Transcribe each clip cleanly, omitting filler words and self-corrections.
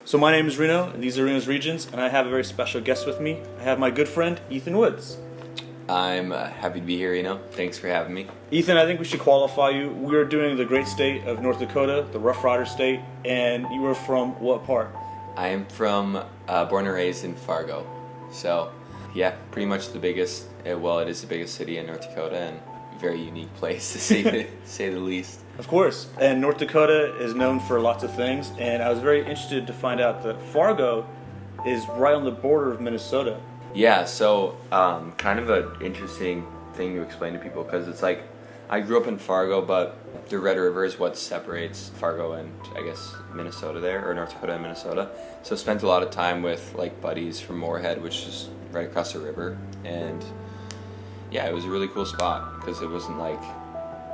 So my name is Reno, and these are Reno's Regions, and I have a very special guest with me. I have my good friend, Ethan Woods. I'm happy to be here, Reno. Thanks for having me. Ethan, I think we should qualify you. We are doing the great state of North Dakota, the Rough Rider state, and you are from what part? I am from, born and raised in Fargo. So, yeah, pretty much the biggest, it is the biggest city in North Dakota, and a very unique place to say the least. Of course. And North Dakota is known for lots of things, and I was very interested to find out that Fargo is right on the border of Minnesota. Yeah, so kind of an interesting thing to explain to people, because it's like, I grew up in Fargo, but the Red River is what separates Fargo and, I guess, Minnesota there, or North Dakota and Minnesota. So I spent a lot of time with like buddies from Moorhead, which is right across the river, and yeah, it was a really cool spot, because it wasn't like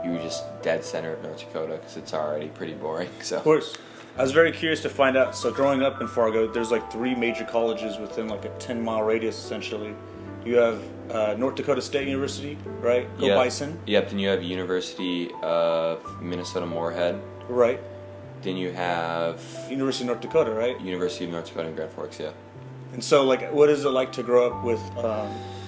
you were just dead center of North Dakota, because it's already pretty boring. So. Of course. I was very curious to find out, so growing up in Fargo, there's like 3 major colleges within like a 10-mile radius, essentially. You have North Dakota State University, right? Go yep. Bison. Yep, then you have University of Minnesota Moorhead. Right. Then you have University of North Dakota, right? University of North Dakota in Grand Forks, yeah. And so, like, what is it like to grow up with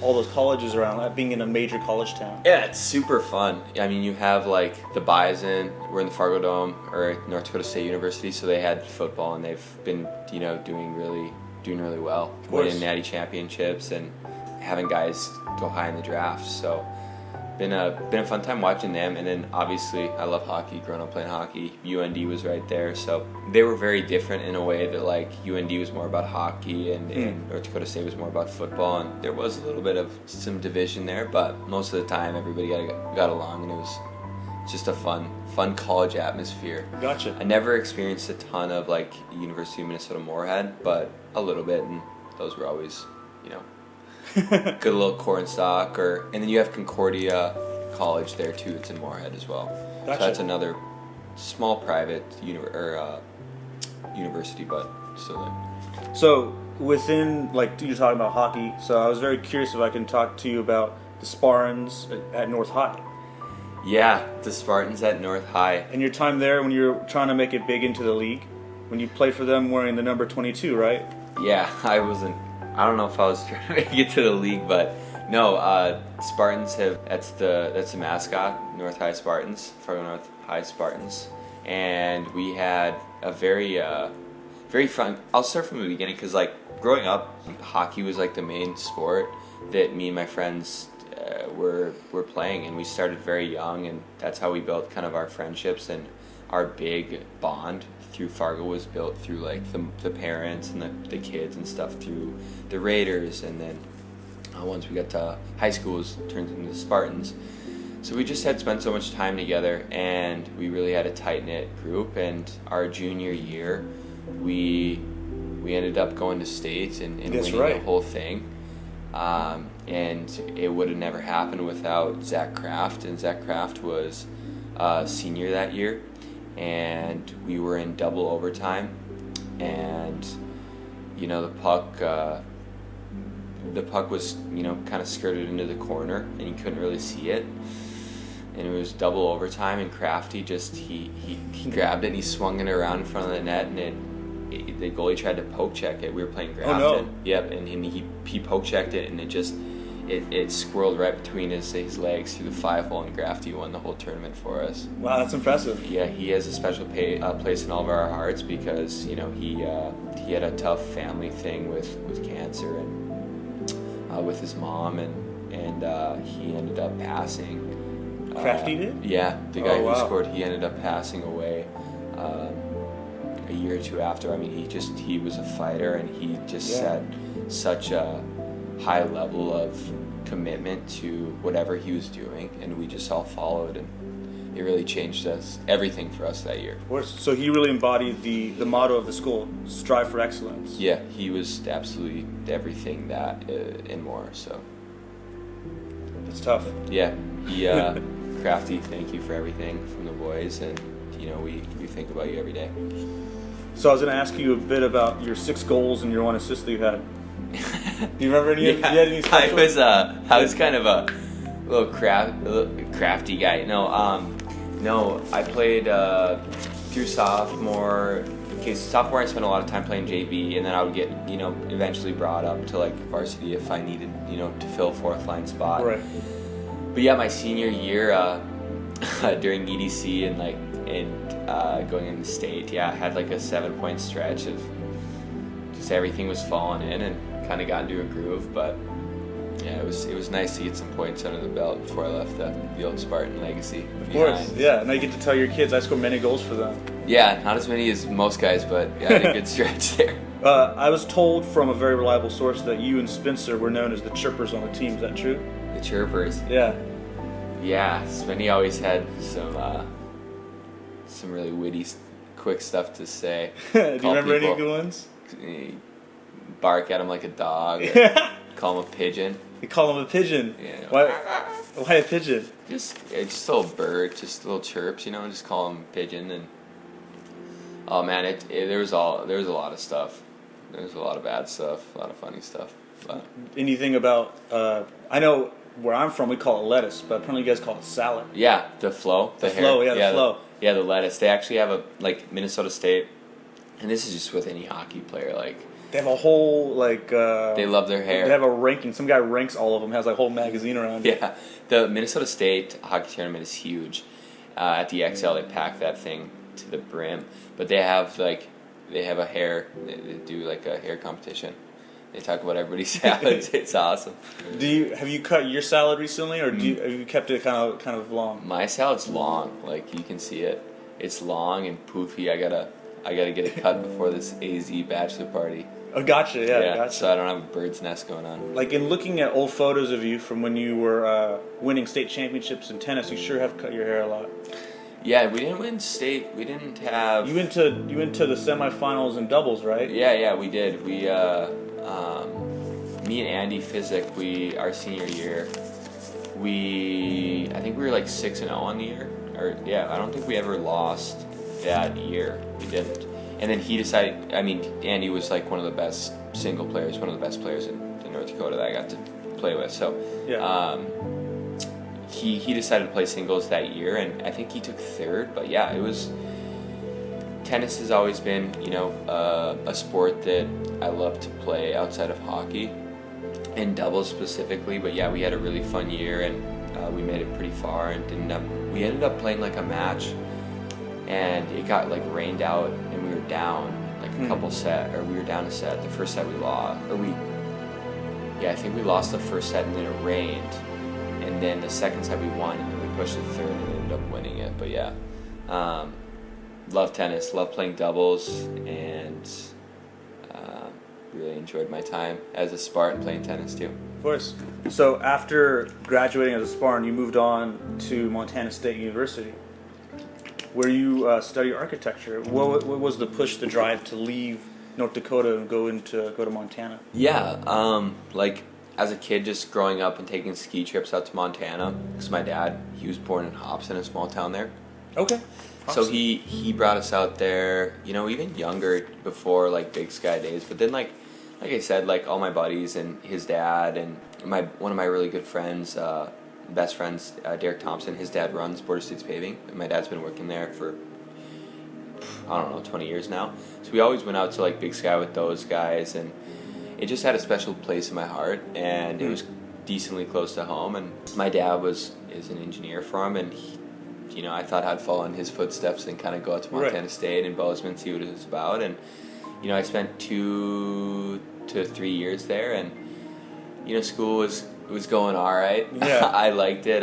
all those colleges around, like, being in a major college town? Yeah, it's super fun. I mean, you have, like, the Bison. We're in the Fargo Dome, or North Dakota State University, so they had football, and they've been, doing really well. Winning natty championships and having guys go high in the draft. So, been a fun time watching them. And then, obviously, I love hockey. Growing up playing hockey, UND was right there. So, they were very different in a way that, like, UND was more about hockey and North Dakota State was more about football. And there was a little bit of some division there, but most of the time, everybody got along, and it was just a fun college atmosphere. Gotcha. I never experienced a ton of, like, University of Minnesota Moorhead, but a little bit, and those were always, good little cornstalk. And then you have Concordia College there too. It's in Moorhead as well. Gotcha. So that's another small private university, but still there. So within, like, you're talking about hockey, so I was very curious if I can talk to you about the Spartans at North High. Yeah, the Spartans at North High. And your time there when you were trying to make it big into the league, when you played for them wearing the number 22, right? Yeah, I don't know if I was trying to make it to the league, but no, Spartans that's the mascot, North High Spartans, Fargo North High Spartans. And we had a very fun, I'll start from the beginning, because, like, growing up, hockey was, like, the main sport that me and my friends were playing, and we started very young, and that's how we built kind of our friendships, and our big bond through Fargo was built through, like, the parents and the kids and stuff through the Raiders, and then once we got to high school, it turned into the Spartans. So we just had spent so much time together, and we really had a tight-knit group. And our junior year, we ended up going to state and winning the whole thing. And it would have never happened without Zach Kraft, and Zach Kraft was a senior that year. And we were in double overtime, and the puck was kind of skirted into the corner, and you couldn't really see it, and it was double overtime, and Crafty just he grabbed it and he swung it around in front of the net, and the goalie tried to poke check it. We were playing Grafton. Oh, no. Yep, and he poke checked it, and it swirled right between his legs through the 5-hole, and Grafty won the whole tournament for us. Wow, that's impressive. Yeah, he has a special place in all of our hearts, because he had a tough family thing with cancer and with his mom, and he ended up passing. Crafty did? Yeah, the guy who scored, he ended up passing away a year or two after. I mean, he was a fighter, and he just set such a high level of commitment to whatever he was doing, and we just all followed, and it really changed everything for us that year. Of course. So he really embodied the motto of the school, strive for excellence. Yeah, he was absolutely everything that and more, so. It's tough. Yeah, Crafty, thank you for everything from the boys, and we think about you every day. So I was going to ask you a bit about your 6 goals and your 1 assist that you had. Do you remember any? Yeah, you had any special? I was kind of a little crafty guy. No, I played through sophomore, okay, sophomore I spent a lot of time playing JV, and then I would get, eventually brought up to like varsity if I needed, to fill a fourth line spot. Right. But yeah, my senior year, during EDC and going into state, I had like a 7-point stretch of just everything was falling in and kind of got into a groove. But yeah, it was nice to get some points under the belt before I left the old Spartan legacy. Of course, yeah. Now you get to tell your kids I scored many goals for them. Yeah, not as many as most guys, but yeah, I had a good stretch there. I was told from a very reliable source that you and Spencer were known as the chirpers on the team. Is that true? The chirpers. Yeah. Yeah, Spenny always had some really witty, quick stuff to say. Do you remember any good ones? Bark at him like a dog. Call him a pigeon. You call him a pigeon. Yeah. Why a pigeon? Just a little bird, just little chirps, just call him a pigeon. And oh man, there was a lot of stuff. There was a lot of bad stuff, a lot of funny stuff. But anything about? I know where I'm from, we call it lettuce, but apparently you guys call it salad. Yeah, the flow, the flow, the flow. The lettuce. They actually have Minnesota State, and this is just with any hockey player, they have a whole they love their hair. They have a ranking. Some guy ranks all of them. Has a whole magazine around it. Yeah, the Minnesota State hockey tournament is huge. At the XL, they pack that thing to the brim. But they have a hair. They do a hair competition. They talk about everybody's salads. It's awesome. Have you cut your salad recently, or have you kept it kind of long? My salad's long. You can see it. It's long and poofy. I gotta get it cut before this AZ bachelor party. Oh, gotcha. Yeah, gotcha. So I don't have a bird's nest going on. In looking at old photos of you from when you were winning state championships in tennis, you sure have cut your hair a lot. Yeah, we didn't win state. We didn't have. You went to the semifinals in doubles, right? Yeah, we did. We me and Andy Physic, our senior year, I think we were 6-0 on the year. I don't think we ever lost that year. We didn't. And then he decided. I mean, Andy was one of the best single players, one of the best players in North Dakota that I got to play with. So, yeah. He decided to play singles that year, and I think he took third. But yeah, it was. Tennis has always been, a sport that I love to play outside of hockey, and doubles specifically. But yeah, we had a really fun year, and we made it pretty far, and we ended up playing a match, and it got rained out, and we were down a couple set, or we were down a set. The first set we lost, I think we lost the first set, and then it rained, and then the second set we won, and then we pushed the third and ended up winning it. But yeah. Love tennis, love playing doubles, and really enjoyed my time as a Spartan playing tennis too. Of course. So after graduating as a Spartan, you moved on to Montana State University, where you study architecture. What was the push, the drive to leave North Dakota and go to Montana? Yeah, as a kid, just growing up and taking ski trips out to Montana, because my dad, he was born in Hobson, a small town there. Okay. So he brought us out there, even younger, before Big Sky days. But then like I said, all my buddies and his dad and one of my really good friends, best friends, Derek Thompson, his dad runs Border States Paving, and my dad's been working there for 20 years now. So we always went out to Big Sky with those guys, and it just had a special place in my heart, and it was decently close to home. And my dad is an engineer for him, and I thought I'd follow in his footsteps and kind of go out to Montana State and Bozeman, see what it was about. And, I spent 2 to 3 years there, and, school was going all right. Yeah. I liked it.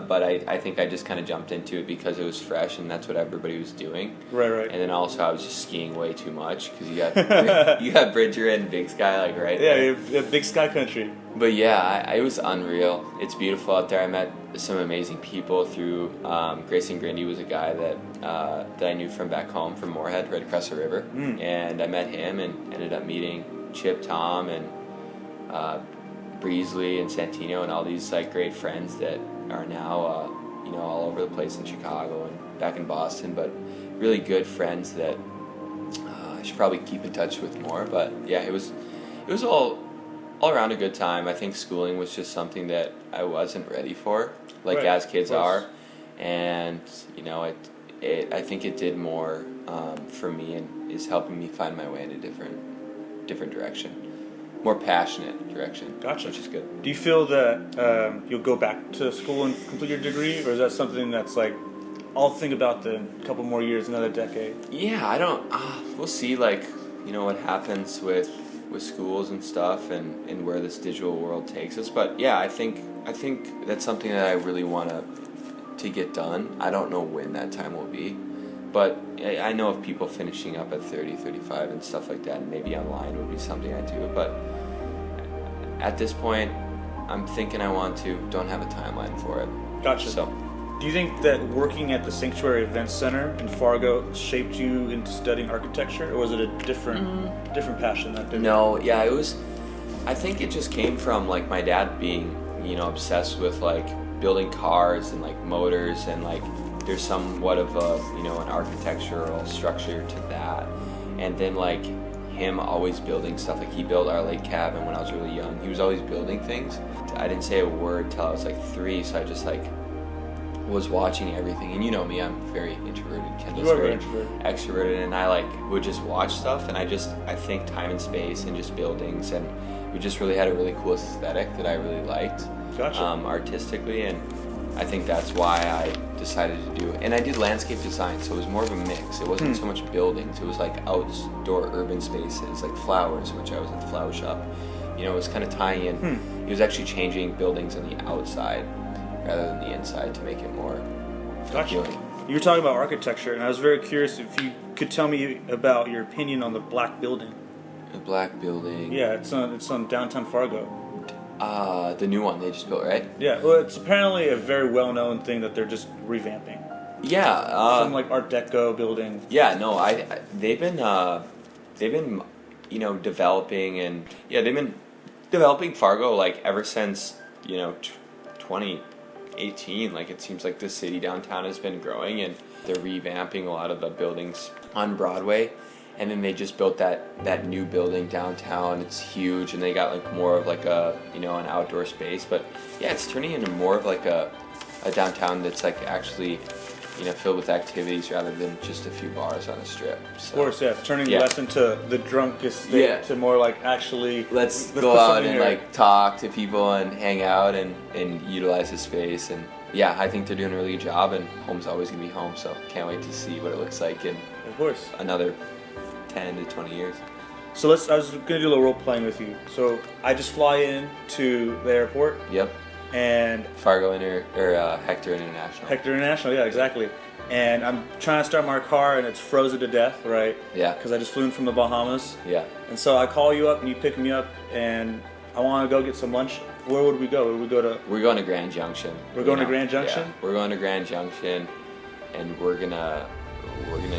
But I think I just kind of jumped into it because it was fresh and that's what everybody was doing. Right. And then also I was just skiing way too much because you got Bridger and Big Sky right there. Yeah, Big Sky country. But yeah, it was unreal. It's beautiful out there. I met some amazing people through Grayson Grindy was a guy that I knew from back home from Moorhead, right across the river. And I met him and ended up meeting Chip, Tom, and Breesley and Santino and all these great friends that are now all over the place in Chicago and back in Boston, but really good friends that I should probably keep in touch with more. But yeah, it was all around a good time. I think schooling was just something that I wasn't ready for, as kids are, and I think it did more for me and is helping me find my way in a different direction, more passionate direction. Gotcha. Which is good. Do you feel that you'll go back to school and complete your degree, or is that something that's like, I'll think about the couple more years, another decade? Yeah, I don't. We'll see. Like, what happens with schools and stuff, and where this digital world takes us. But yeah, I think that's something that I really want to get done. I don't know when that time will be, but I know of people finishing up at 30, 35 and stuff like that, and maybe online would be something I do. But at this point, I'm thinking I want to. Don't have a timeline for it. Gotcha. So, do you think that working at the Sanctuary Event Center in Fargo shaped you into studying architecture, or was it a different passion that did? no, yeah, it was. I think it just came from like my dad being, obsessed with like building cars and like motors, and like there's somewhat of a, an architectural structure to that. And then like him always building stuff. Like he built our lake cabin when I was really young. He was always building things. I didn't say a word till I was like 3, so I just like was watching everything. And you know me, I'm very introverted. Kendall's very extroverted, and I like would just watch stuff, and I think time and space and just buildings, and we just really had a really cool aesthetic that I really liked. Gotcha. Artistically, and I think that's why I decided to do it. And I did landscape design, so it was more of a mix. It wasn't so much buildings, it was like outdoor urban spaces, like flowers, which I was at the flower shop. It was kind of tying in. It was actually changing buildings on the outside rather than the inside to make it more Gotcha. appealing. You were talking about architecture, and I was very curious if you could tell me about your opinion on the black building. The black building. Yeah, it's on downtown Fargo. The new one they just built, right? Yeah, well, it's apparently a very well-known thing that they're just revamping. Yeah. Some like Art Deco building. Yeah, no, they've been developing, and yeah, they've been developing Fargo like ever since 2018. Like it seems like the city downtown has been growing, and they're revamping a lot of the buildings on Broadway. And then they just built that new building downtown. It's huge, and they got like more of like a an outdoor space. But yeah, it's turning into more of like a downtown that's like actually filled with activities rather than just a few bars on the strip. So, Of course, yeah, it's turning less into the drunkest state to more like actually let's put go out something and here. like talk to people and hang out and utilize the space. And yeah, I think they're doing a really good job, and home's always gonna be home, so can't wait to see what it looks like in Of course. another 10 to 20 years. So I was gonna do a little role playing with you. So I just fly in to the airport, Yep. and Fargo Hector International. Hector International, yeah, exactly. And I'm trying to start my car, and it's frozen to death, right? Yeah. Because I just flew in from the Bahamas. Yeah. And so I call you up, and you pick me up, and I want to go get some lunch. Where would we go? Would we go to? We're going to Grand Junction. We're going to Grand Junction? Yeah. We're going to Grand Junction, and we're gonna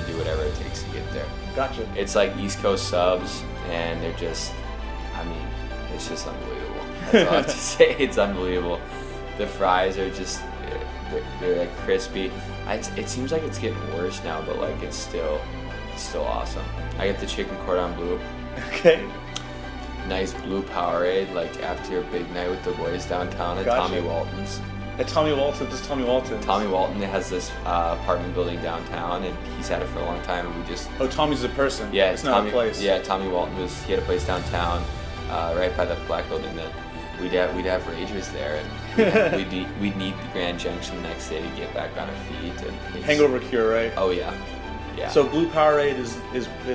do whatever it takes to get there. Gotcha. It's like East Coast subs, and they're just, it's just unbelievable. That's all I have to say. It's unbelievable. The fries are just, they're like crispy. It seems like it's getting worse now, but like it's still awesome. I get the chicken cordon bleu. Okay. Nice blue Powerade, like after a big night with the boys downtown at Gotcha. Tommy Walton's. At Tommy Walton, this is Tommy Walton. Tommy Walton has this apartment building downtown, and he's had it for a long time, and we just... Oh, Tommy's a person. Yeah, it's not a place. Yeah, Tommy Walton he had a place downtown, right by the black building that we'd have ragers there, and we'd need the Grand Junction the next day to get back on our feet. And Hangover cure, right? Oh yeah, yeah. So blue Powerade is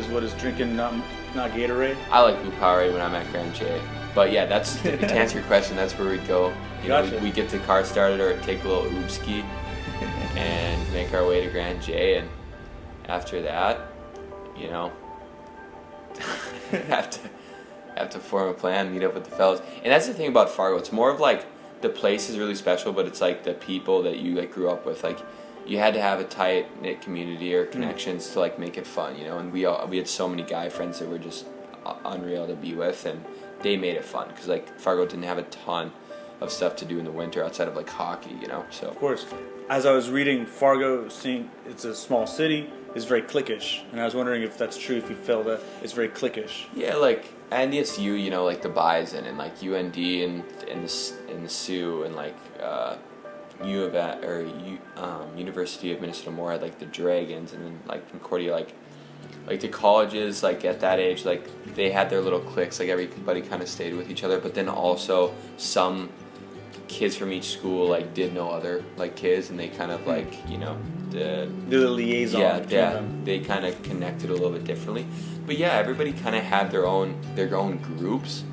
what is drinking, not Gatorade. I like blue Powerade when I'm at Grand J. But yeah, that's to answer your question. That's where we'd go. Gotcha. We get the car started or take a little oopski and make our way to Grand J, and after that, have to form a plan, meet up with the fellas. And that's the thing about Fargo. It's more of like the place is really special, but it's like the people that you like grew up with. Like you had to have a tight knit community or connections to like make it fun, And we had so many guy friends that were just unreal to be with, and they made it fun because like Fargo didn't have a ton of stuff to do in the winter outside of like hockey, So Of course. As I was reading, Fargo, seeing it's a small city, is very cliquish, and I was wondering if that's true. If you feel that it's very cliquish. yeah, like NDSU, like the Bison, and like UND and the Sioux, and like U of A, or University of Minnesota Moore had like the Dragons, and then like Concordia, like like the colleges, like at that age, like they had their little cliques, like everybody kind of stayed with each other, but then also some kids from each school like did know other like kids, and they kind of like, you know, they're the liaison. Yeah, they kind of connected a little bit differently. But yeah, everybody kind of had their own groups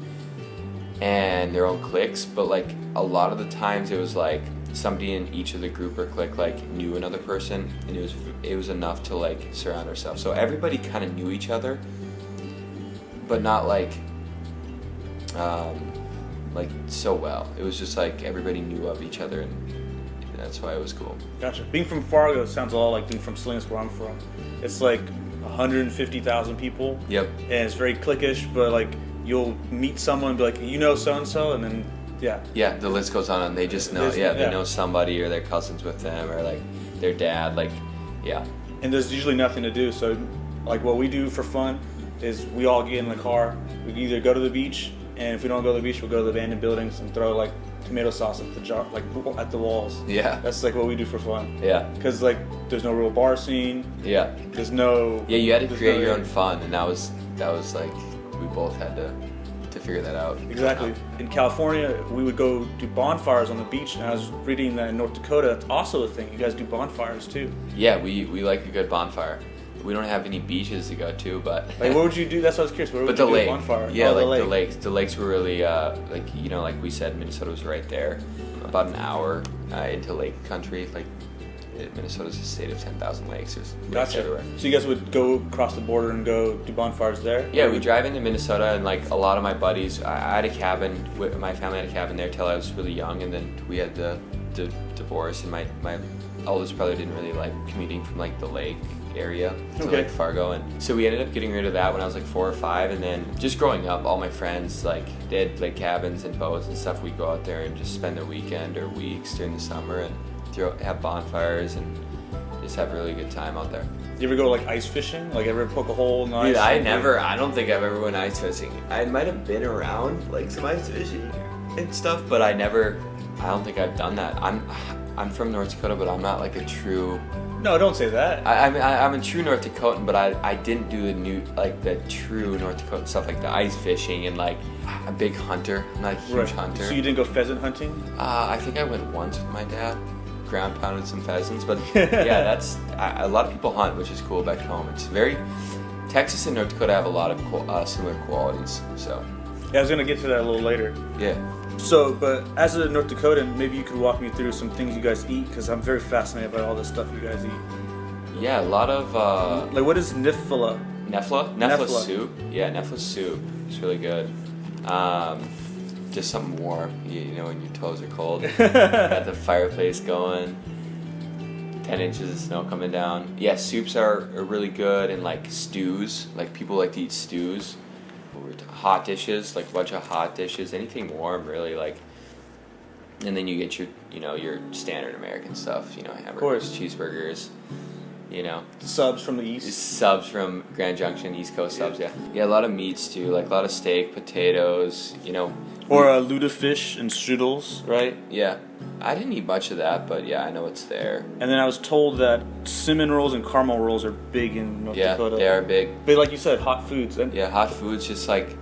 and their own cliques, but like a lot of the times it was like somebody in each of the group or clique like knew another person, and it was enough to like surround ourselves. So everybody kind of knew each other, but not like so well. It was just like everybody knew of each other, and that's why it was cool. Gotcha. Being from Fargo sounds a lot like being from Salinas, where I'm from. It's like 150,000 people. Yep. And it's very cliquish, but like you'll meet someone, be like, you know, so and so, and then yeah, the list goes on, and they just know. They know somebody, or their cousins with them, or like their dad. Like, yeah. And there's usually nothing to do, so like what we do for fun is we all get in the car. We either go to the beach, and if we don't go to the beach, we'll go to the abandoned buildings and throw like tomato sauce at the jar, like at the walls. Yeah. That's like what we do for fun. Yeah. Because like there's no real bar scene. Yeah. There's no. Yeah, you had to create your own fun, and that was like we both had to figure that out. Exactly. In California, we would go do bonfires on the beach, and I was reading that in North Dakota, it's also a thing. You guys do bonfires too. Yeah, we like a good bonfire. We don't have any beaches to go to, but like, what would you do? That's what I was curious. What would you do at a bonfire? Yeah, like the lakes. The lakes were really like, you know, like we said, Minnesota was right there, about an hour into lake country. Like Minnesota's a state of 10,000 lakes. There's lakes everywhere. So you guys would go across the border and go do bonfires there? Yeah, we drive into Minnesota, and like a lot of my buddies, I had a cabin. My family had a cabin there till I was really young, and then we had the divorce, and my oldest brother didn't really like commuting from like the lake area to like Fargo, and so we ended up getting rid of that when I was like 4 or 5. And then just growing up, all my friends like they had like cabins and boats and stuff. We'd go out there and just spend the weekend or weeks during the summer and have bonfires and just have a really good time out there. You ever go like ice fishing? Like ever poke a hole in the ice? Dude, I don't think I've ever went ice fishing. I might have been around like some ice fishing and stuff, but I don't think I've done that. I'm from North Dakota, but I'm not like a true. No, don't say that. I mean, I'm a true North Dakotan, but I didn't do the true North Dakota stuff, like the ice fishing and like a big hunter. I'm not a huge hunter. So you didn't go pheasant hunting? I think I went once with my dad. Ground pounded some pheasants, but yeah, a lot of people hunt, which is cool back home. It's Texas and North Dakota have a lot of similar qualities. So yeah, I was gonna get to that a little later. Yeah. So, but as a North Dakotan, maybe you could walk me through some things you guys eat, because I'm very fascinated by all the stuff you guys eat. Yeah, a lot of like, what is nifla? Nefla soup. Yeah, Nefla soup. It's really good. Just something warm, you know, when your toes are cold. Got the fireplace going. 10 inches of snow coming down. Yeah, soups are really good, and like stews. Like people like to eat stews. Hot dishes, like a bunch of hot dishes. Anything warm, really. Like, and then you get your standard American stuff. You know, hamburgers, cheeseburgers. You know, subs from the east. Subs from Grand Junction, East Coast subs. Yeah, a lot of meats too. Like a lot of steak, potatoes. You know. Or lutefisk and strudels, right? Yeah. I didn't eat much of that, but yeah, I know it's there. And then I was told that cinnamon rolls and caramel rolls are big in North Dakota. Yeah, they are big. But like you said, hot foods. Yeah, hot foods just like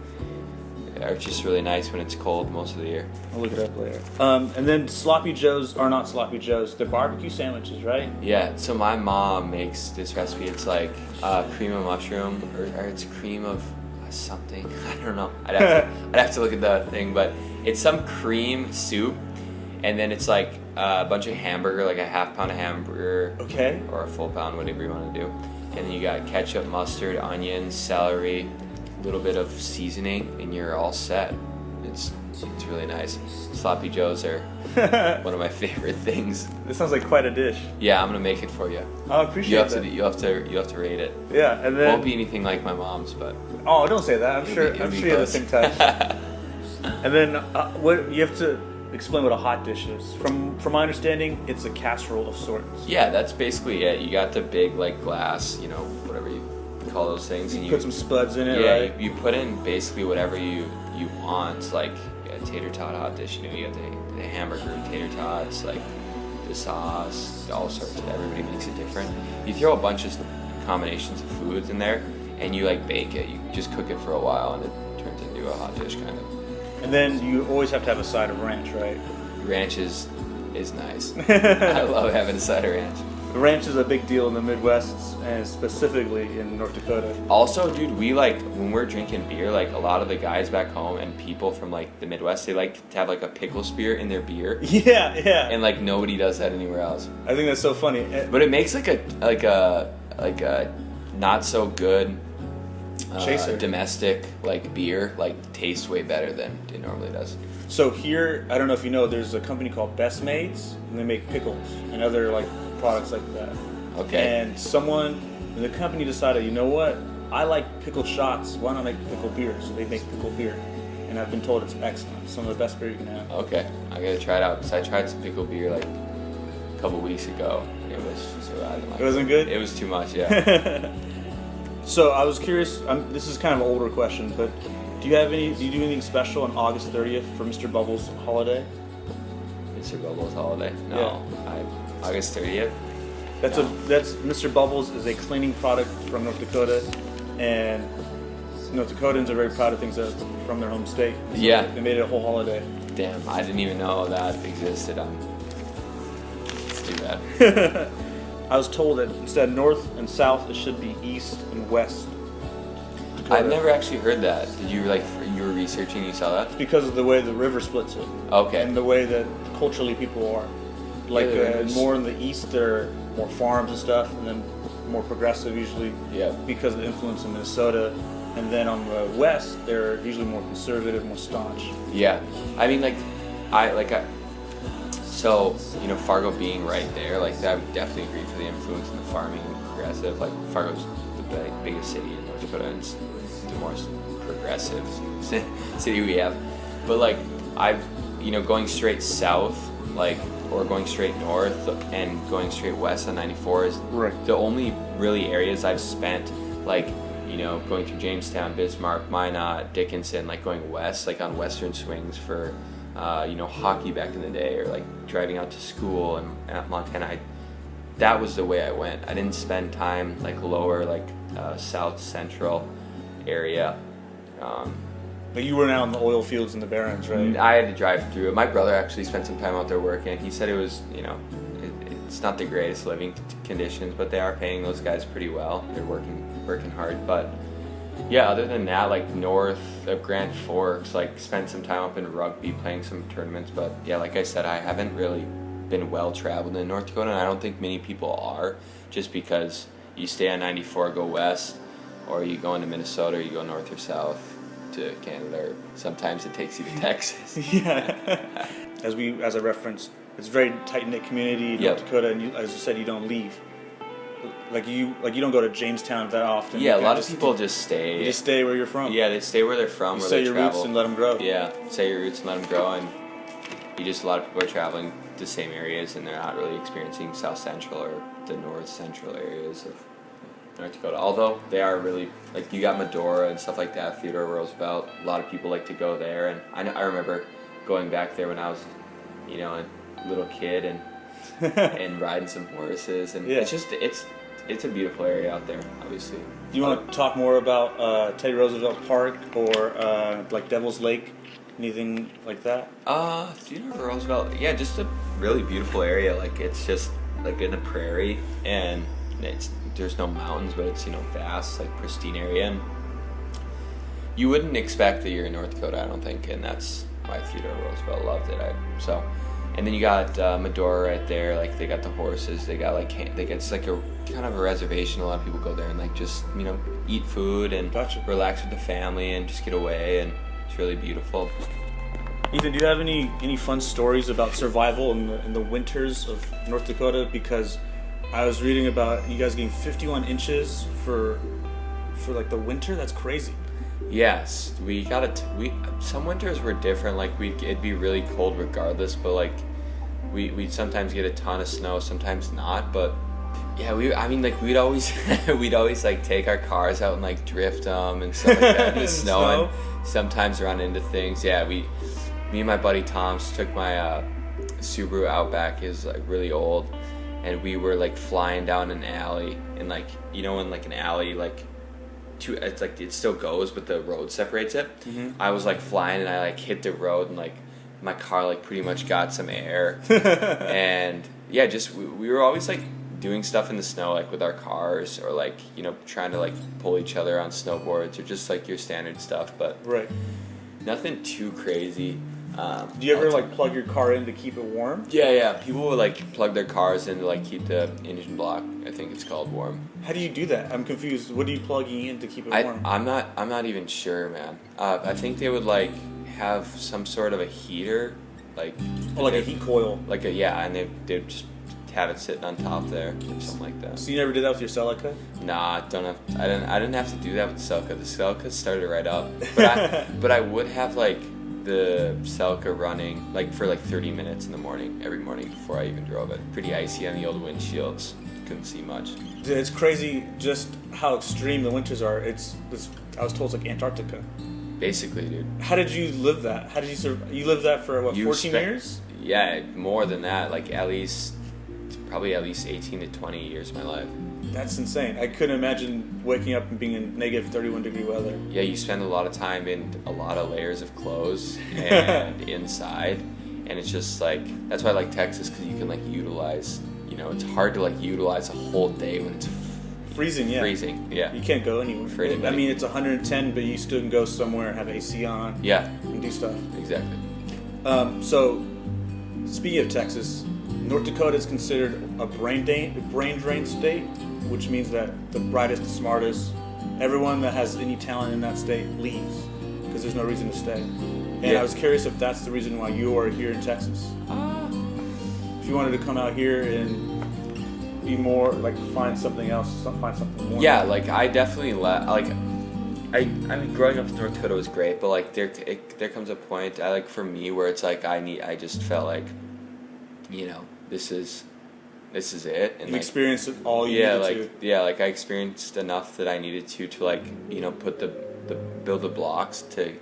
are just really nice when it's cold most of the year. I'll look it up later. And then sloppy joes are not sloppy joes. They're barbecue sandwiches, right? Yeah. So my mom makes this recipe. It's like cream of mushroom, or it's cream of something. I don't know. I'd have to look at the thing, but it's some cream soup, and then it's like a bunch of hamburger, like a half pound of hamburger, or a full pound, whatever you want to do. And then you got ketchup, mustard, onions, celery, a little bit of seasoning, and you're all set. It's really nice. Sloppy joes are one of my favorite things. This sounds like quite a dish. Yeah, I'm gonna make it for you. I appreciate that. You have to rate it. Yeah, and then won't be anything like my mom's, but oh, don't say that. I'm sure you have the same touch. And then what you have to explain what a hot dish is. From my understanding, it's a casserole of sorts. Yeah, that's basically it. You got the big like glass, you know, whatever you call those things, and you put some spuds in it. Yeah, right? you put in basically whatever you want, like a tater tot hot dish. You know, you got the hamburger, tater tots, like the sauce, all sorts of. Everybody makes it different. You throw a bunch of combinations of foods in there, and you like bake it. You just cook it for a while, and it turns into a hot dish kind of. And then you always have to have a side of ranch, right? Ranch is nice. I love having a side of ranch. Ranch is a big deal in the Midwest, and specifically in North Dakota. Also, dude, we like when we're drinking beer, like a lot of the guys back home and people from like the Midwest, they like to have like a pickle spear in their beer. Yeah, yeah. And like nobody does that anywhere else. I think that's so funny. But it makes like a not so good Chaser. Domestic like beer like taste way better than it normally does. So here, I don't know if you know, there's a company called Best Maids, and they make pickles and other like products like that. Okay. And someone in the company decided, you know what? I like pickled shots. Why not make pickled beer? So they make pickled beer, and I've been told it's excellent. Some of the best beer you can have. Okay, I gotta try it out because I tried some pickled beer like a couple weeks ago. It was I didn't like It wasn't good? It was too much. Yeah. So I was curious. This is kind of an older question, but do you do anything special on August 30th for Mr. Bubbles' holiday? Mr. Bubbles holiday? No. August 30th? That's Mr. Bubbles is a cleaning product from North Dakota, and North Dakotans are very proud of things that are from their home state. So yeah. They made it a whole holiday. Damn, I didn't even know that existed. It's too bad. I was told that instead of north and south, it should be east and west. Dakota. I've never actually heard that. Did you you were researching, you saw that? It's because of the way the river splits it. Okay. And the way that culturally people are. Like more in the east, there are more farms and stuff, and then more progressive usually. Yeah. Because of the influence in Minnesota, and then on the west, they're usually more conservative, more staunch. Yeah, I mean, so you know, Fargo being right there, like I would definitely agree for the influence in the farming and progressive. Like Fargo's the biggest city in North Dakota, and it's the most progressive city we have. But like going straight south, or going straight north and going straight west on 94 is right. The only really areas I've spent, going through Jamestown, Bismarck, Minot, Dickinson, going west, on western swings for, hockey back in the day, or driving out to school in Montana. That was the way I went. I didn't spend time lower, south central area. But you were out in the oil fields and the barrens, right? I had to drive through it. My brother actually spent some time out there working. He said it was, it's not the greatest living conditions, but they are paying those guys pretty well. They're working hard. But yeah, other than that, north of Grand Forks, spent some time up in Rugby playing some tournaments. But yeah, like I said, I haven't really been well traveled in North Dakota, and I don't think many people are, just because you stay on 94, go west, or you go into Minnesota, or you go north or south to Canada, or sometimes it takes you to Texas. Yeah. As I referenced, it's a very tight-knit community in North Dakota, and as you said, you don't leave. You don't go to Jamestown that often. Yeah, a lot of people just stay. You just stay where you're from. Yeah, they stay where they're from, where say they your travel. roots and let them grow. Yeah, say your roots and let them grow, and a lot of people are traveling the same areas, and they're not really experiencing South Central or the North Central areas of North Dakota. Although they are really, you got Medora and stuff like that, Theodore Roosevelt. A lot of people like to go there, and I remember going back there when I was, a little kid and and riding some horses, and it's just it's a beautiful area out there, obviously. Do you want to talk more about Teddy Roosevelt Park or Devil's Lake, anything like that? Theodore Roosevelt, yeah, just a really beautiful area. It's just in a prairie, and there's no mountains, but it's vast, pristine area, and you wouldn't expect that you're in North Dakota, I don't think, and that's why Theodore Roosevelt loved it. And then you got Medora right there. They got the horses. They got it's a kind of a reservation. A lot of people go there and just eat food and relax with the family and just get away, and it's really beautiful. Ethan, do you have any fun stories about survival in the winters of North Dakota? Because I was reading about you guys getting 51 inches for the winter. That's crazy. Yes, some winters were different. It'd be really cold regardless, but we'd sometimes get a ton of snow, sometimes not. But yeah, we'd always take our cars out and drift them and stuff like that in the snow, and sometimes run into things. Yeah, me and my buddy Tom took my Subaru Outback. Is really old, and we were like flying down an alley, and like in like an alley like it's like it still goes but the road separates it. I was like flying and I like hit the road and like my car like pretty much got some air. And yeah, just we were always like doing stuff in the snow like with our cars, or like trying to like pull each other on snowboards, or just like your standard stuff, but right, nothing too crazy. Do you ever like plug your car in to keep it warm? Yeah. People would like plug their cars in to like keep the engine block, I think it's called, warm. How do you do that? I'm confused. What are you plugging in to keep it warm? I'm not even sure, man. I think they would like have some sort of a heater, like a heat coil. And they'd just have it sitting on top there or something like that. So you never did that with your Celica? Nah, I didn't have to do that with the Celica. The Celica started right up, but I would have like the Celica running like for like 30 minutes in the morning every morning before I even drove it. Pretty icy on the old windshields. Couldn't see much. It's crazy just how extreme the winters are. I was told it's like Antarctica. Basically, dude. How did you live that? How did you survive? You lived that for 14 years? Yeah, more than that. Like probably at least 18 to 20 years of my life. That's insane. I couldn't imagine waking up and being in negative 31 degree weather. Yeah, you spend a lot of time in a lot of layers of clothes and inside, and it's just like, that's why I like Texas, because you can like utilize, it's hard to like utilize a whole day when it's freezing. Yeah, you can't go anywhere. I mean, it's 110, but you still can go somewhere and have AC on. Yeah, and do stuff. Exactly. So speaking of Texas, North Dakota is considered a brain drain state, which means that the brightest, the smartest, everyone that has any talent in that state leaves because there's no reason to stay. And I was curious if that's the reason why you are here in Texas. If you wanted to come out here and be more, like, find something else, find something more. Yeah, like, I definitely I mean, growing up in North Dakota was great, but like there comes a point, for me, where it's like I just felt like, this is it. And you experienced it all you needed to. Yeah, like I experienced enough that I needed to put build the blocks to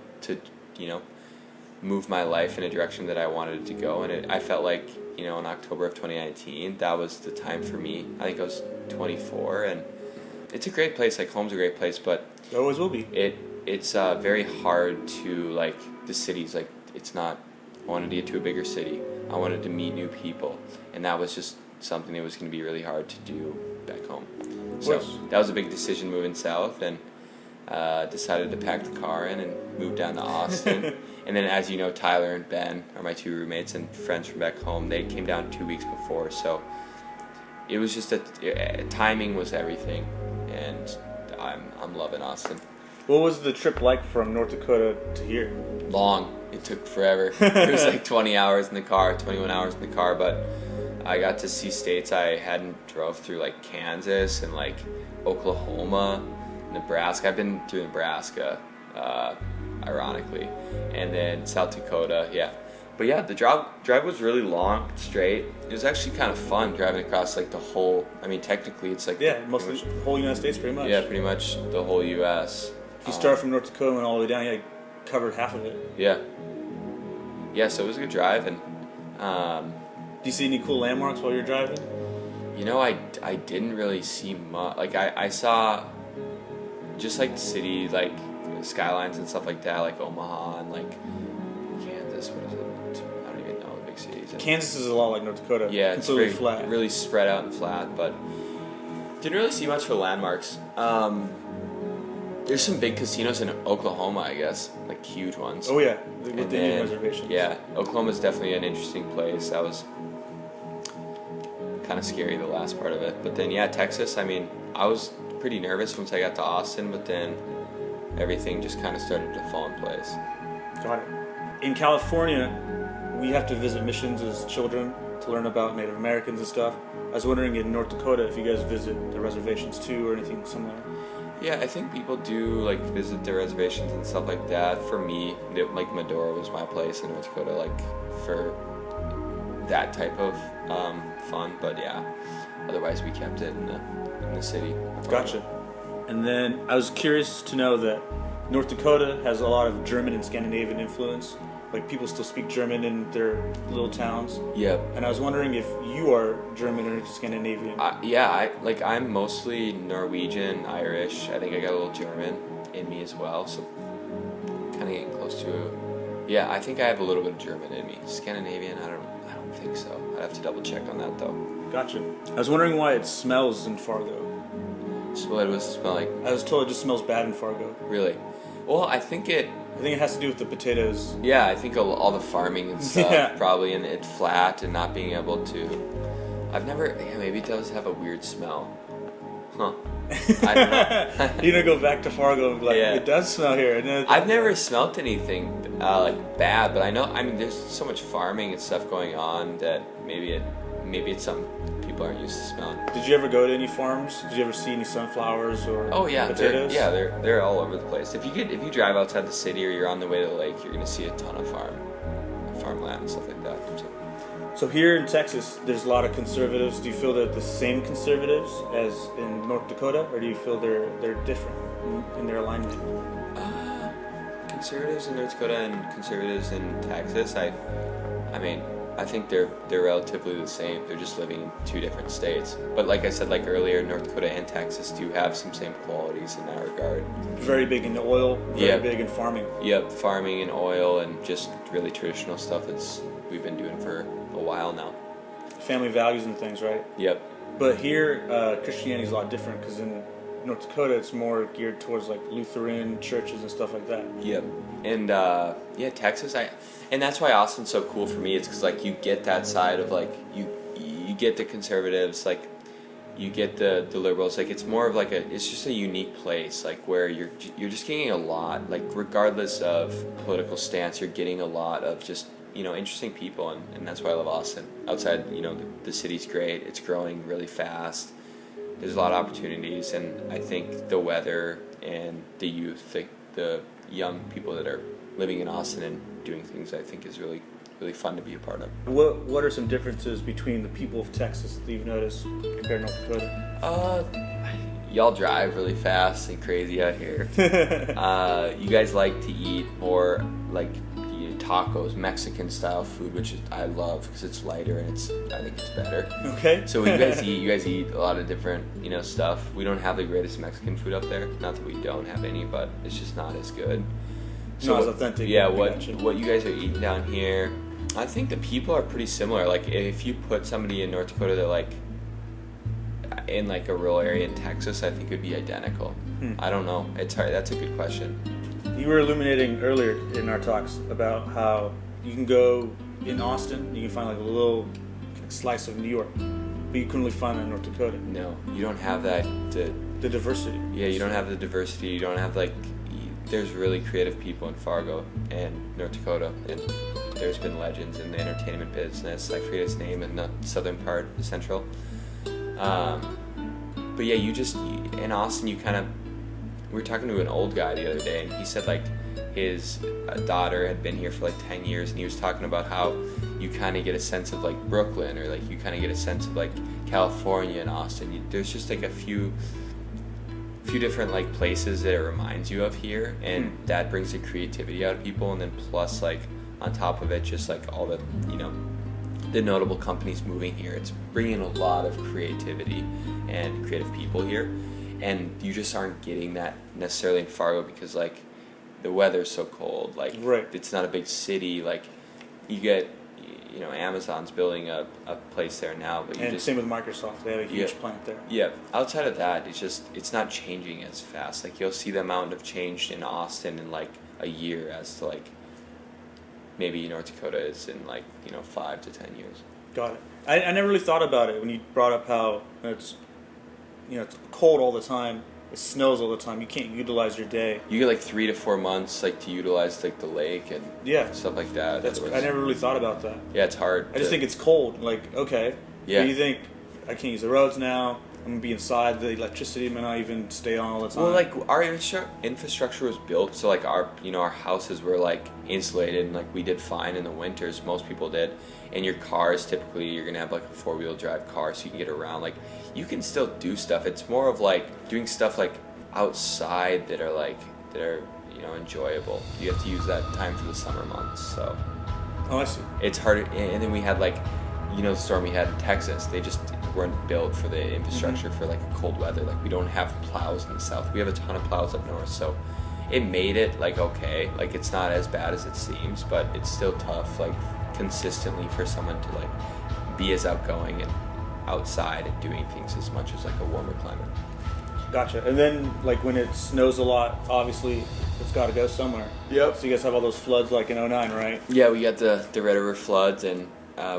move my life in a direction that I wanted it to go. And I felt like, in October of 2019, that was the time for me. I think I was 24, and it's a great place. Like, home's a great place, but it always will be. It's very hard to, like, the cities, like, it's not. I wanted to get to a bigger city. I wanted to meet new people, and that was just something that was going to be really hard to do back home. So that was a big decision moving south, and decided to pack the car in and move down to Austin. And then, as you know, Tyler and Ben are my two roommates and friends from back home. They came down 2 weeks before, so it was just timing was everything, and I'm loving Austin. What was the trip like from North Dakota to here? Long. It took forever. It was like 20 hours in the car, 21 hours in the car, but I got to see states I hadn't drove through, like Kansas and like Oklahoma, Nebraska. I've been through Nebraska, ironically, and then South Dakota, yeah. But yeah, the drive was really long, straight. It was actually kind of fun driving across like the whole, technically it's like... Yeah, mostly the whole United States pretty much. Yeah, pretty much the whole U.S. If you start from North Dakota and went all the way down, you covered half of it. Yeah. Yeah, so it was a good drive. And do you see any cool landmarks while you're driving? I didn't really see much. Like, I saw just like the city, like skylines and stuff like that, like Omaha and like Kansas. What is it? I don't even know the big cities. Kansas is a lot like North Dakota. Yeah, it's completely flat. Really spread out and flat, but didn't really see much for landmarks. There's some big casinos in Oklahoma, I guess, like huge ones. Oh yeah, with Indian reservations. Yeah, Oklahoma's definitely an interesting place. That was kind of scary, the last part of it. But then, yeah, Texas, I was pretty nervous once I got to Austin, but then everything just kind of started to fall in place. Got it. In California, we have to visit missions as children to learn about Native Americans and stuff. I was wondering in North Dakota if you guys visit the reservations too or anything similar. Yeah, I think people do like visit their reservations and stuff like that. For me, like Medora was my place in North Dakota, like for that type of fun. But yeah, otherwise we kept it in the city. Gotcha. And then I was curious to know that North Dakota has a lot of German and Scandinavian influence. like people still speak German in their little towns. Yep. And I was wondering if you are German or Scandinavian. I'm mostly Norwegian, Irish. I think I got a little German in me as well, so kind of getting close to. Yeah, I think I have a little bit of German in me. Scandinavian, I don't think so. I'd have to double check on that though. Gotcha. I was wondering why it smells in Fargo. What does it smell like? I was told it just smells bad in Fargo. Really? Well, I think it has to do with the potatoes. Yeah, I think all the farming and stuff Yeah. probably, and it's flat and not being able to. Maybe it does have a weird smell. Huh. I don't know. You're gonna go back to Fargo and be like, Yeah. it does smell here. And then I've never smelt anything like bad, but I know. I mean, there's so much farming and stuff going on that maybe it's something people aren't used to smelling. Did you ever go to any farms? Did you ever see any sunflowers or potatoes? They're all over the place. If you drive outside the city or you're on the way to the lake, you're gonna see a ton of farmland and stuff like that. So here in Texas, there's a lot of conservatives. Do you feel they're the same conservatives as in North Dakota, or do you feel they're different in their alignment? Conservatives in North Dakota and conservatives in Texas, I think they're relatively the same. They're just living in two different states. But like I said, like earlier, North Dakota and Texas do have some same qualities in that regard. Very big in oil, very big in farming. Yep, farming and oil and just really traditional stuff we've been doing for a while now. Family values and things, right? Yep. But here, Christianity is a lot different because in North Dakota, it's more geared towards like Lutheran churches and stuff like that. Yep. And Texas, and that's why Austin's so cool for me. It's because like you get that side of like you get the conservatives, like you get the liberals. Like it's more of like it's just a unique place, like where you're just getting a lot, like regardless of political stance, you're getting a lot of just interesting people, and that's why I love Austin. Outside, the city's great. It's growing really fast. There's a lot of opportunities, and I think the weather and the youth, the young people that are living in Austin and doing things, I think is really, really fun to be a part of. What are some differences between the people of Texas that you've noticed compared to North Dakota? Y'all drive really fast and crazy out here. You guys like to eat more like tacos, Mexican style food, which I love because it's lighter and I think it's better. Okay. So when you guys eat a lot of different stuff. We don't have the greatest Mexican food up there. Not that we don't have any, but it's just not as good. Not as authentic. Yeah, what you guys are eating down here, I think the people are pretty similar. Like if you put somebody in North Dakota that like in like a rural area in Texas, I think it would be identical. I don't know. It's hard. That's a good question. You were illuminating earlier in our talks about how you can go in Austin, you can find like a little slice of New York, but you couldn't really find that in North Dakota. No, you don't have that. The diversity. Yeah, you don't have the diversity. You don't have there's really creative people in Fargo and North Dakota, and there's been legends in the entertainment business. I forget his name in the southern part, central. But yeah, in Austin, you kind of. We were talking to an old guy the other day, and he said like his daughter had been here for like 10 years, and he was talking about how you kind of get a sense of like Brooklyn, or like you kind of get a sense of like California and Austin. There's just like a few different like places that it reminds you of here, and that brings the creativity out of people. And then plus like on top of it, just like all the the notable companies moving here, it's bringing a lot of creativity and creative people here. And you just aren't getting that necessarily in Fargo because like the weather's so cold. Like It's not a big city. Like you get Amazon's building a place there now, but same with Microsoft. They have a huge plant there. Yeah. Outside of that, it's not changing as fast. Like you'll see the amount of change in Austin in like a year as to like maybe North Dakota is in like 5 to 10 years. Got it. I never really thought about it when you brought up how it's cold all the time. It snows all the time. You can't utilize your day. You get like 3 to 4 months like to utilize like the lake and stuff like that. I never really thought about that. Yeah, it's hard. I just think it's cold. Like, okay. Yeah. But you think I can't use the roads now. I'm gonna be inside. The electricity may not even stay on all the time. Well, like our infrastructure was built so like our houses were like insulated and like we did fine in the winters. Most people did. And your cars typically you're gonna have like a 4-wheel drive car so you can get around. Like you can still do stuff. It's more of like doing stuff like outside that are enjoyable. You have to use that time for the summer months. So Oh, I see. it's harder. And then we had like, the storm we had in Texas. They just weren't built for the infrastructure for like cold weather. Like we don't have plows in the south. We have a ton of plows up north. So it made it like okay. Like it's not as bad as it seems, but it's still tough. Like consistently for someone to like be as outgoing and outside and doing things as much as like a warmer climate. Gotcha. And then, like, when it snows a lot, obviously, it's got to go somewhere. Yep. So you guys have all those floods, like, in '09, right? Yeah, we got the Red River floods, and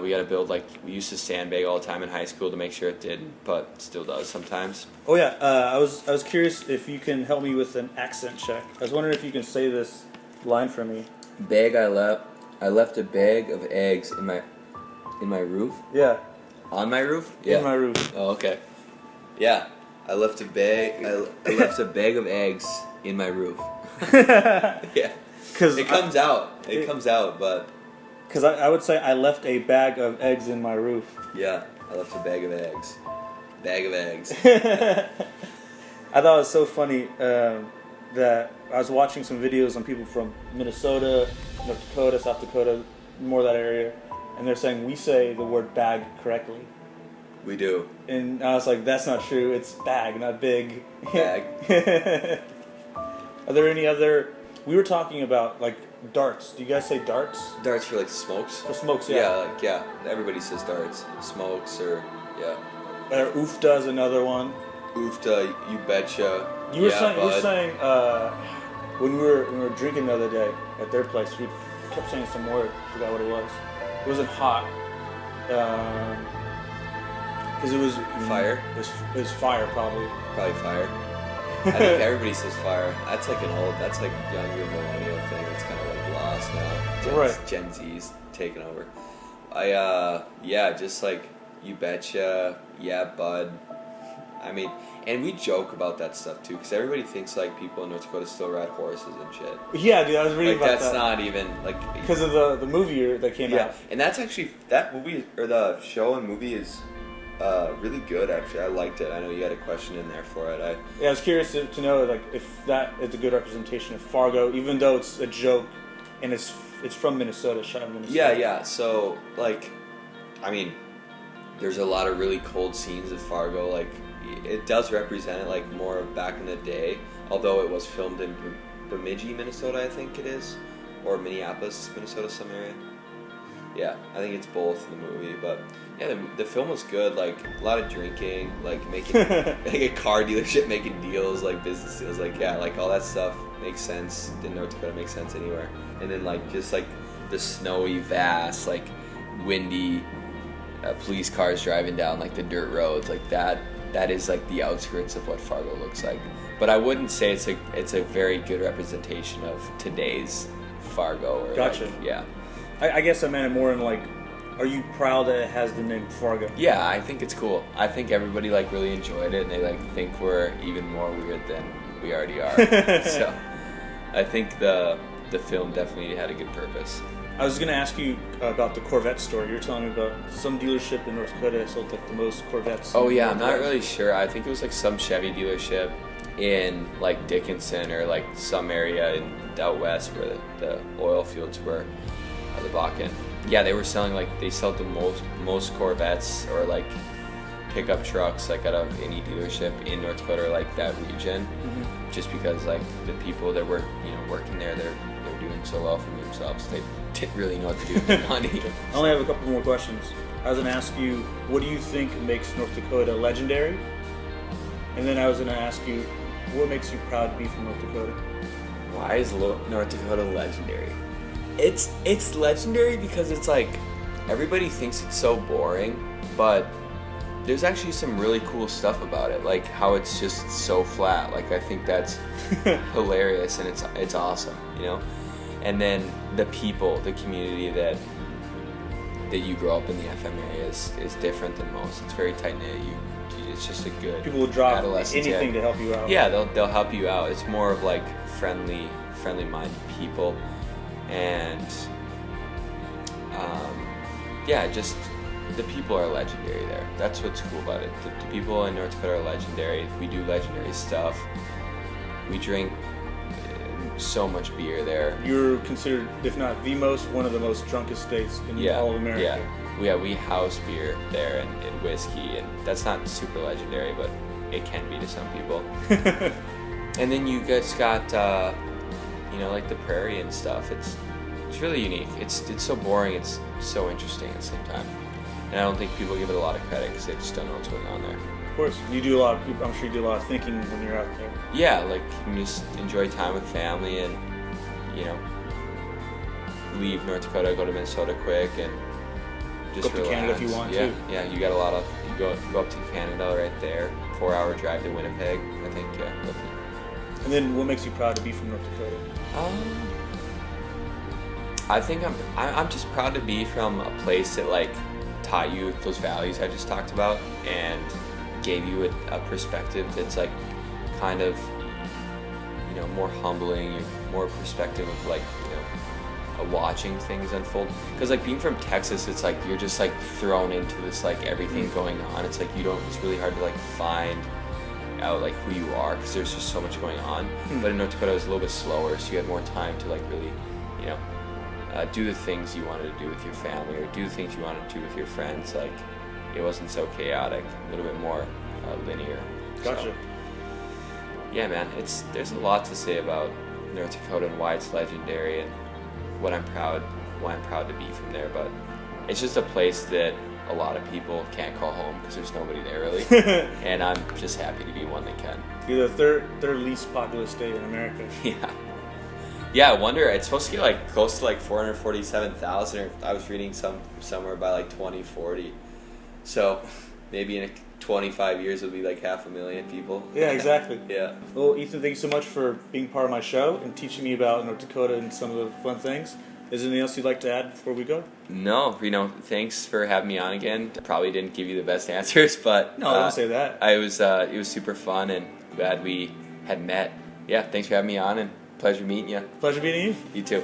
we got to build, like, we used to sandbag all the time in high school to make sure it didn't, but it still does sometimes. Oh, yeah. I was curious if you can help me with an accent check. I was wondering if you can say this line for me. I left a bag of eggs in my roof. Yeah. On my roof? In my roof. Oh, okay. Yeah. I left a bag of eggs in my roof. Yeah. Cause it comes out. It comes out, but Because I would say I left a bag of eggs in my roof. yeah, I left a bag of eggs. Bag of eggs. I thought it was so funny that I was watching some videos on people from Minnesota, North Dakota, South Dakota, more that area, and they're saying we say the word bag correctly. We do. And I was like, that's not true. It's bag, not big. Bag. Are there any other... We were talking about, like, darts. Do you guys say darts? Darts for like smokes? For smokes, yeah. Yeah. Everybody says darts. Smokes or yeah. Oofta is another one. Oofta, you betcha. You were bud. saying when we were drinking the other day at their place, we kept saying some word. Forgot what it was. It wasn't hot. Because it was Fire? It was fire, probably. Probably fire. I think everybody says fire. That's like younger millennial thing that's kind of like lost now. Right. Gen Z's taking over. Just like you betcha, yeah, bud. I mean, and we joke about that stuff too, because everybody thinks like people in North Dakota still ride horses and shit. Yeah, dude, I was reading Like about that's that. not even like Because of the movie that came out. and that's actually that movie or the show and movie is really good. Actually, I liked it. I know you had a question in there for it. I was curious to know like if that is a good representation of Fargo, even though it's a joke and it's from Minnesota, shot in Minnesota. Yeah. So like, I mean, there's a lot of really cold scenes of Fargo. Like, it does represent it like more back in the day. Although it was filmed in Bemidji, Minnesota, I think it is, or Minneapolis, Minnesota, some area. Yeah, I think it's both in the movie, but yeah, the film was good. Like a lot of drinking, like making like a car dealership making deals, like business deals, like yeah, like all that stuff makes sense. In North Dakota makes sense anywhere. And then like just like the snowy, vast, like windy police cars driving down like the dirt roads, like that. That is like the outskirts of what Fargo looks like. But I wouldn't say it's a very good representation of today's Fargo. Or Gotcha. Like, yeah. I guess I meant it more in like, are you proud that it has the name Fargo? Yeah, I think it's cool. I think everybody like really enjoyed it, and they like think we're even more weird than we already are. So I think the film definitely had a good purpose. I was going to ask you about the Corvette story. You were telling me about some dealership in North Dakota that sold like the most Corvettes. Oh yeah, I'm not really sure. I think it was like some Chevy dealership in like Dickinson or like some area out west where the oil fields were, the Bakken. Yeah, they were selling like they sell the most Corvettes or like pickup trucks like out of any dealership in North Dakota or like that region, just because like the people that were working there, they're doing so well for themselves. They didn't really know what to do with their money. I only have a couple more questions. I was going to ask you, what do you think makes North Dakota legendary? And then I was going to ask you, what makes you proud to be from North Dakota? Why is North Dakota legendary? It's legendary because it's like everybody thinks it's so boring, but there's actually some really cool stuff about it, like how it's just so flat. Like I think that's hilarious and it's awesome, And then the people, the community that you grow up in the FM area is different than most. It's very tight knit. It's just a good people will drop adolescence. anything to help you out. Yeah, they'll help you out. It's more of like friendly minded people, and just the people are legendary there. That's what's cool about it. The people in North Dakota are legendary. We do legendary stuff. We drink so much beer there. You're considered, if not the most, one of the most drunkest states in all of America. We house beer there and whiskey, and that's not super legendary, but it can be to some people. And then you guys got, like the prairie and stuff. It's really unique. It's so boring. It's so interesting at the same time. And I don't think people give it a lot of credit because they just don't know what's going on there. Of course, you do a lot. I'm sure you do a lot of thinking when you're out there. Yeah, like you just enjoy time with family, and leave North Dakota, go to Minnesota quick, and just go up to Canada if you want to. to. Yeah, you got a lot of. You go up to Canada right there. 4-hour drive to Winnipeg, I think. Yeah. And then, what makes you proud to be from North Dakota? I think I'm just proud to be from a place that like taught you those values I just talked about and gave you a perspective that's like kind of more humbling, more perspective of like watching things unfold. Because like being from Texas, it's like you're just like thrown into this like everything going on. It's like it's really hard to like find out like who you are because there's just so much going on. But in North Dakota it was a little bit slower, so you had more time to like really do the things you wanted to do with your family or do the things you wanted to do with your friends. Like it wasn't so chaotic, a little bit more linear. Gotcha. So, yeah, man, there's a lot to say about North Dakota and why it's legendary and why I'm proud to be from there. But it's just a place that a lot of people can't call home because there's nobody there really. And I'm just happy to be one that can. You're the third least populous state in America. Yeah, I wonder, it's supposed to get like close to like 447,000, or I was reading somewhere by like 2040. So maybe in 25 years it'll be like 500,000 people. Yeah, exactly. Yeah. Well, Ethan, thank you so much for being part of my show and teaching me about North Dakota and some of the fun things. Is there anything else you'd like to add before we go? No, thanks for having me on again. Probably didn't give you the best answers, but no, I didn't say that. It was super fun and glad we had met. Yeah, thanks for having me on and pleasure meeting you. Pleasure meeting you. You too.